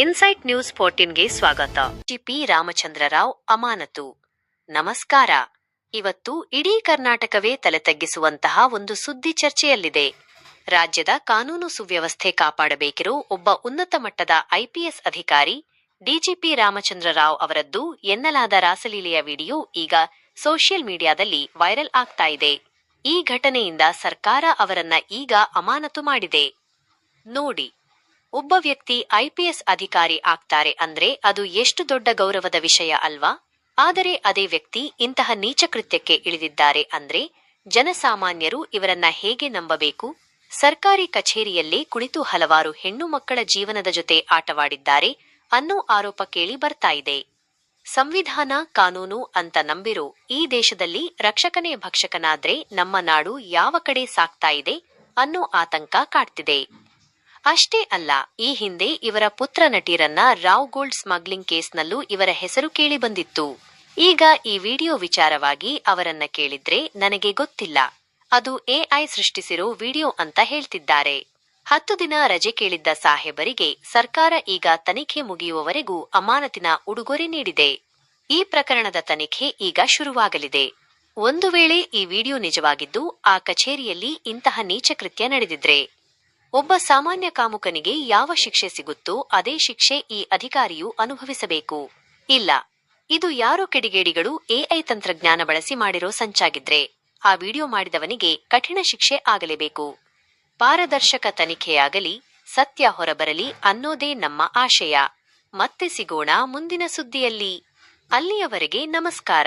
Insight news 14ಗೆ ಸ್ವಾಗತ. GP Ramachandra Rao ಅಮಾನತು. ನಮಸ್ಕಾರ. ಇವತ್ತು ಇಡೀ ಕರ್ನಾಟಕವೇ ತಲೆತಗ್ಗಿಸುವಂತಹ ಒಂದು ಸುದ್ದಿ ಚರ್ಚೆಯಲ್ಲಿದೆ. ರಾಜ್ಯದ ಕಾನೂನು ಸುವ್ಯವಸ್ಥೆ ಕಾಪಾಡಬೇಕಿರೋ ಒಬ್ಬ ಉನ್ನತ ಮಟ್ಟದ ಐಪಿಎಸ್ ಅಧಿಕಾರಿ ಡಿಜಿಪಿ ರಾಮಚಂದ್ರರಾವ್ ಅವರದ್ದು ಎನ್ನಲಾದ ರಾಸಲೀಲೆಯ ವಿಡಿಯೋ ಈಗ ಸೋಷಿಯಲ್ ಮೀಡಿಯಾದಲ್ಲಿ ವೈರಲ್ ಆಗ್ತಾ ಇದೆ. ಈ ಘಟನೆಯಿಂದ ಸರ್ಕಾರ ಅವರನ್ನ ಈಗ ಅಮಾನತು ಮಾಡಿದೆ. ನೋಡಿ, ಒಬ್ಬ ವ್ಯಕ್ತಿ ಐಪಿಎಸ್ ಅಧಿಕಾರಿ ಆಗ್ತಾರೆ ಅಂದ್ರೆ ಅದು ಎಷ್ಟು ದೊಡ್ಡ ಗೌರವದ ವಿಷಯ ಅಲ್ವಾ? ಆದರೆ ಅದೇ ವ್ಯಕ್ತಿ ಇಂತಹ ನೀಚ ಕೃತ್ಯಕ್ಕೆ ಇಳಿದಿದ್ದಾರೆ ಅಂದ್ರೆ ಜನಸಾಮಾನ್ಯರು ಇವರನ್ನ ಹೇಗೆ ನಂಬಬೇಕು? ಸರ್ಕಾರಿ ಕಚೇರಿಯಲ್ಲೇ ಕುಳಿತು ಹಲವಾರು ಹೆಣ್ಣು ಮಕ್ಕಳ ಜೀವನದ ಜೊತೆ ಆಟವಾಡಿದ್ದಾರೆ ಅನ್ನೋ ಆರೋಪ ಕೇಳಿ ಬರ್ತಾ ಇದೆ. ಸಂವಿಧಾನ ಕಾನೂನು ಅಂತ ನಂಬಿರೋ ಈ ದೇಶದಲ್ಲಿ ರಕ್ಷಕನೇ ಭಕ್ಷಕನಾದ್ರೆ ನಮ್ಮ ನಾಡು ಯಾವ ಕಡೆ ಸಾಗ್ತಾ ಇದೆ ಅನ್ನೋ ಆತಂಕ ಕಾಡ್ತಿದೆ. ಅಷ್ಟೇ ಅಲ್ಲ, ಈ ಹಿಂದೆ ಇವರ ಪುತ್ರ ನಟೀರನ್ನ ರಾವ್ ಗೋಲ್ಡ್ ಸ್ಮಗ್ಲಿಂಗ್ ಕೇಸ್ನಲ್ಲೂ ಇವರ ಹೆಸರು ಕೇಳಿ ಬಂದಿತ್ತು. ಈಗ ಈ ವಿಡಿಯೋ ವಿಚಾರವಾಗಿ ಅವರನ್ನ ಕೇಳಿದ್ರೆ ನನಗೆ ಗೊತ್ತಿಲ್ಲ, ಅದು ಎಐ ಸೃಷ್ಟಿಸಿರೋ ವಿಡಿಯೋ ಅಂತ ಹೇಳ್ತಿದ್ದಾರೆ. 10 ದಿನ ರಜೆ ಕೇಳಿದ್ದ ಸಾಹೇಬರಿಗೆ ಸರ್ಕಾರ ಈಗ ತನಿಖೆ ಮುಗಿಯುವವರೆಗೂ ಅಮಾನತಿನ ಉಡುಗೊರೆ ನೀಡಿದೆ. ಈ ಪ್ರಕರಣದ ತನಿಖೆ ಈಗ ಶುರುವಾಗಲಿದೆ. ಒಂದು ವೇಳೆ ಈ ವಿಡಿಯೋ ನಿಜವಾಗಿದ್ದು ಆ ಕಚೇರಿಯಲ್ಲಿ ಇಂತಹ ನೀಚ ಕೃತ್ಯ ನಡೆದಿದ್ರೆ ಒಬ್ಬ ಸಾಮಾನ್ಯ ಕಾಮುಕನಿಗೆ ಯಾವ ಶಿಕ್ಷೆ ಸಿಗುತ್ತೋ ಅದೇ ಶಿಕ್ಷೆ ಈ ಅಧಿಕಾರಿಯು ಅನುಭವಿಸಬೇಕು. ಇಲ್ಲ, ಇದು ಯಾರೋ ಕಿಡಿಗೇಡಿಗಳು ಎಐ ತಂತ್ರಜ್ಞಾನ ಬಳಸಿ ಮಾಡಿರೋ ಸಂಚಾಗಿದ್ರೆ ಆ ವಿಡಿಯೋ ಮಾಡಿದವನಿಗೆ ಕಠಿಣ ಶಿಕ್ಷೆ ಆಗಲೇಬೇಕು. ಪಾರದರ್ಶಕ ತನಿಖೆಯಾಗಲಿ, ಸತ್ಯ ಹೊರಬರಲಿ ಅನ್ನೋದೇ ನಮ್ಮ ಆಶಯ. ಮತ್ತೆ ಸಿಗೋಣ ಮುಂದಿನ ಸುದ್ದಿಯಲ್ಲಿ. ಅಲ್ಲಿಯವರೆಗೆ ನಮಸ್ಕಾರ.